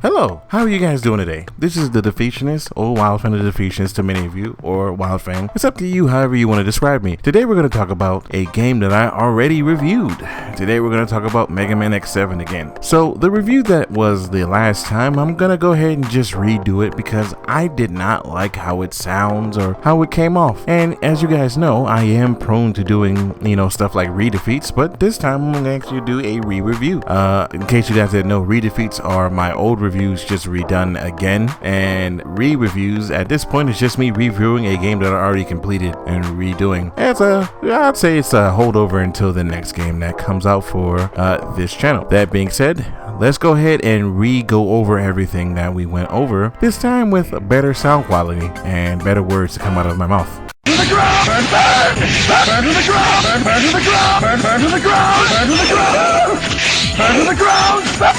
Hello, how are you guys doing today? This is the Defeationist, or Wild Fan of the Defeationist to many of you, or Wild Fan. It's up to you however you want to describe me. Today we're going to talk about a game that I already reviewed. Today we're going to talk about Megaman X7 again. So the review that was the last time, I'm going to go ahead and just redo it because I did not like how it sounds or how it came off. And as you guys know, I am prone to doing, stuff like re-defeats, but this time I'm going to actually do a re-review. In case you guys didn't know, re-defeats are my old reviews just redone again, and re-reviews at this point is just me reviewing a game that I already completed and redoing. I'd say it's a holdover until the next game that comes out for this channel. That being said, let's go ahead and go over everything that we went over, this time with better sound quality and better words to come out of my mouth. To the ground! Burn, burn! Burn to the ground! Burn, burn to the ground! Burn, burn to the ground! Burn to the ground! Burn to the ground! Burn!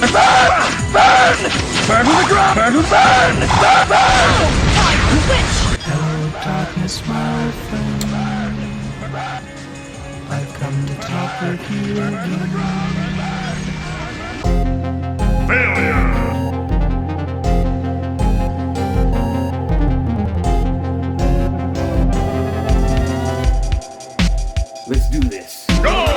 Burn! Burn! Burn to the ground! Burn to burn! Burn! Burn! Hello, darkness, my friend. I've come to talk with you again. Failure! Let's do this. Go!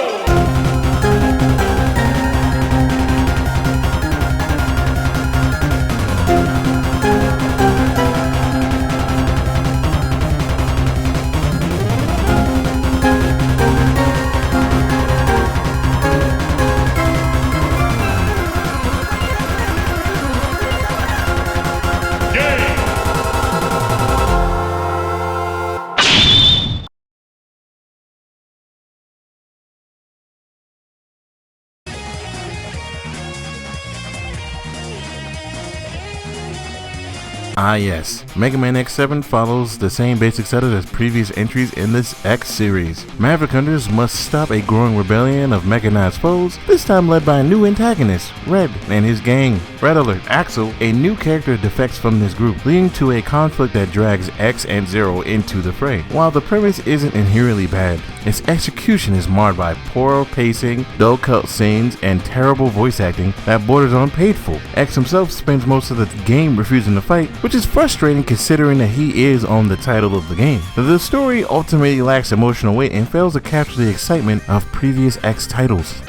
Ah yes, Megaman X7 follows the same basic setup as previous entries in this X series. Maverick Hunters must stop a growing rebellion of mechanized foes, this time led by a new antagonist, Red, and his gang. Red Alert, Axel, a new character defects from this group, leading to a conflict that drags X and Zero into the fray. While the premise isn't inherently bad, its execution is marred by poor pacing, dull cut scenes, and terrible voice acting that borders on painful. X himself spends most of the game refusing to fight, which is frustrating considering that he is on the title of the game. The story ultimately lacks emotional weight and fails to capture the excitement of previous X titles.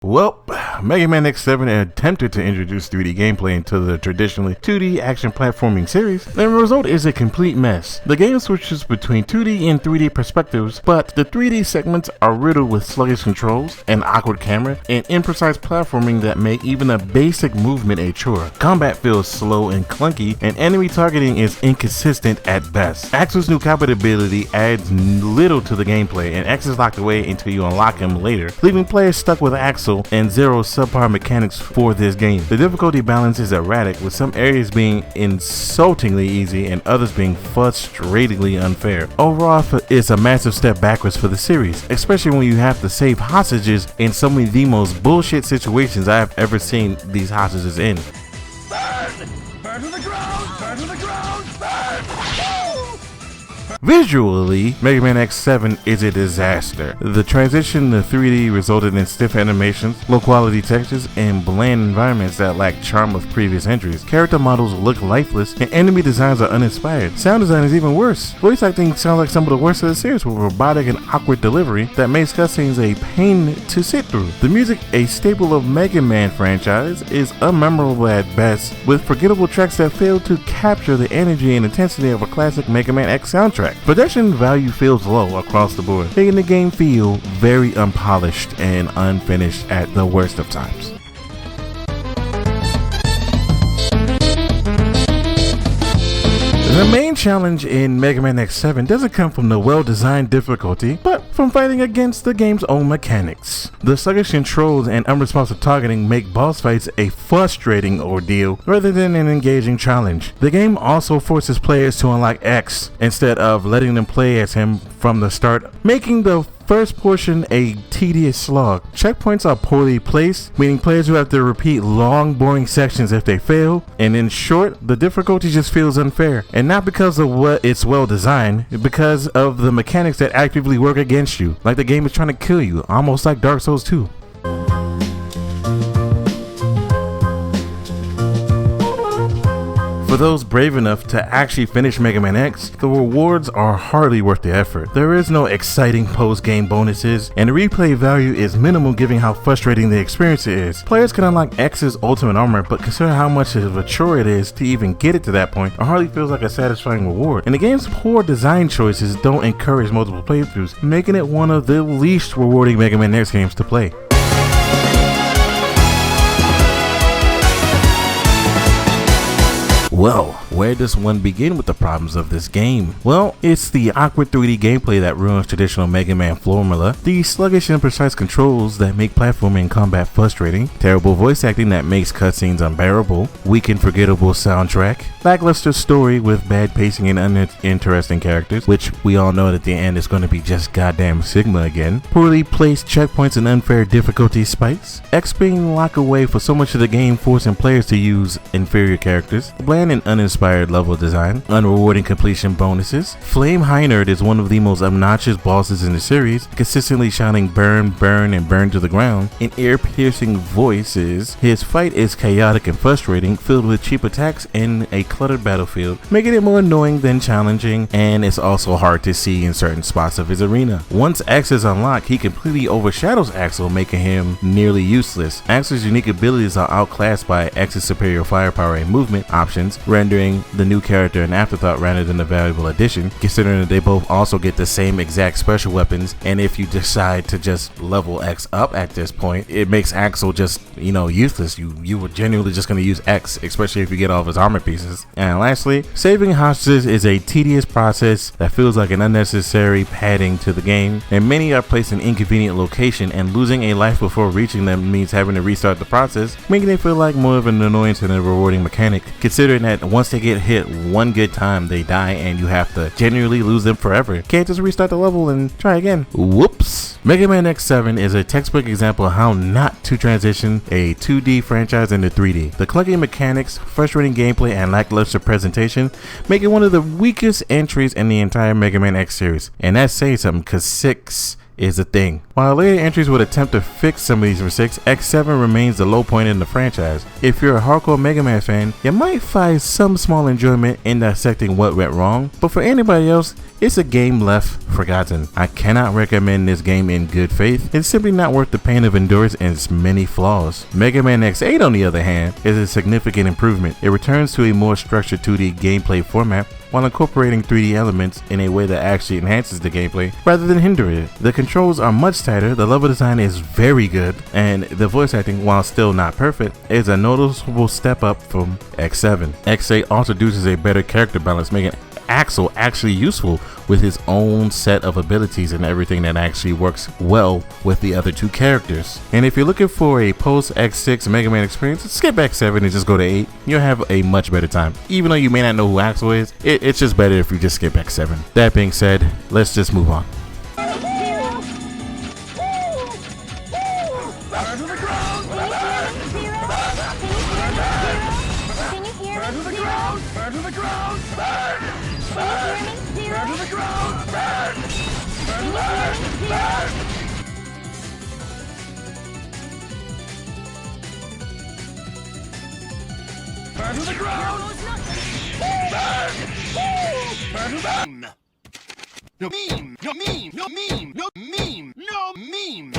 Well, Megaman X7 attempted to introduce 3D gameplay into the traditionally 2D action platforming series, and the result is a complete mess. The game switches between 2D and 3D perspectives, but the 3D segments are riddled with sluggish controls, an awkward camera, and imprecise platforming that make even a basic movement a chore. Combat feels slow and clunky, and enemy targeting is inconsistent at best. Axel's new combat ability adds little to the gameplay, and X is locked away until you unlock him later, leaving players stuck with Axel and Zero's subpar mechanics for this game. The difficulty balance is erratic, with some areas being insultingly easy and others being frustratingly unfair. Overall, it's a massive step backwards for the series, especially when you have to save hostages in some of the most bullshit situations I have ever seen these hostages in. Burn! Burn to the ground! Burn to the ground! Burn! Visually, Megaman X7 is a disaster. The transition to 3D resulted in stiff animations, low quality textures, and bland environments that lack charm of previous entries. Character models look lifeless, and enemy designs are uninspired. Sound design is even worse. Voice acting sounds like some of the worst of the series, with robotic and awkward delivery that makes cutscenes a pain to sit through. The music, a staple of Mega Man franchise, is unmemorable at best, with forgettable tracks that fail to capture the energy and intensity of a classic Mega Man X soundtrack. Production value feels low across the board, making the game feel very unpolished and unfinished at the worst of times. The main challenge in Megaman X7 doesn't come from the well-designed difficulty, but from fighting against the game's own mechanics. The sluggish controls and unresponsive targeting make boss fights a frustrating ordeal rather than an engaging challenge. The game also forces players to unlock X instead of letting them play as him from the start, making the first portion a tedious slog. Checkpoints are poorly placed, meaning players will have to repeat long, boring sections if they fail, and in short, the difficulty just feels unfair, and not because of what it's well designed, because of the mechanics that actively work against against you, like the game is trying to kill you, almost like Dark Souls 2. For those brave enough to actually finish Mega Man X, the rewards are hardly worth the effort. There is no exciting post-game bonuses, and the replay value is minimal given how frustrating the experience is. Players can unlock X's ultimate armor, but consider how much of a chore it is to even get it to that point, it hardly feels like a satisfying reward. And the game's poor design choices don't encourage multiple playthroughs, making it one of the least rewarding Mega Man X games to play. Well, where does one begin with the problems of this game? Well, it's the awkward 3D gameplay that ruins traditional Mega Man formula, the sluggish and precise controls that make platforming and combat frustrating, terrible voice acting that makes cutscenes unbearable, weak and forgettable soundtrack, lackluster story with bad pacing and uninteresting characters, which we all know at the end is going to be just goddamn Sigma again, poorly placed checkpoints and unfair difficulty spikes, X being locked away for so much of the game forcing players to use inferior characters, bland and uninspired level design, unrewarding completion bonuses. Flame Heinerd is one of the most obnoxious bosses in the series, consistently shouting burn, burn, and burn to the ground in ear-piercing voices. His fight is chaotic and frustrating, filled with cheap attacks and a cluttered battlefield, making it more annoying than challenging, and it's also hard to see in certain spots of his arena. Once X is unlocked, he completely overshadows Axel, making him nearly useless. Axel's unique abilities are outclassed by X's superior firepower and movement options, rendering the new character an afterthought rather than a valuable addition, considering that they both also get the same exact special weapons, and if you decide to just level X up at this point, it makes Axel just, useless. You were genuinely just going to use X, especially if you get all of his armor pieces. And lastly, saving hostages is a tedious process that feels like an unnecessary padding to the game, and many are placed in inconvenient location, and losing a life before reaching them means having to restart the process, making it feel like more of an annoyance than a rewarding mechanic, considering that once they get hit one good time, they die and you have to genuinely lose them forever. Can't just restart the level and try again. Whoops. Mega Man X7 is a textbook example of how not to transition a 2D franchise into 3D. The clunky mechanics, frustrating gameplay, and lackluster presentation make it one of the weakest entries in the entire Mega Man X series. And that's saying something, because 6 is a thing. While later entries would attempt to fix some of these mistakes, X7 remains the low point in the franchise. If you're a hardcore Mega Man fan, you might find some small enjoyment in dissecting what went wrong, but for anybody else, it's a game left forgotten. I cannot recommend this game in good faith. It's simply not worth the pain of endurance and its many flaws. Mega Man X8, on the other hand, is a significant improvement. It returns to a more structured 2D gameplay format while incorporating 3D elements in a way that actually enhances the gameplay rather than hinder it. The controls are much tighter, the level design is very good, and the voice acting, while still not perfect, is a noticeable step up from X7. X8 also introduces a better character balance, making Axel actually useful with his own set of abilities and everything that actually works well with the other two characters. And if you're looking for a post X6 Mega Man experience, skip X7 and just go to 8. You'll have a much better time. Even though you may not know who Axel is, it's just better if you just skip X7. That being said, let's just move on. Burn to the ground! Burn! No meme! No meme! No meme! No meme! No meme!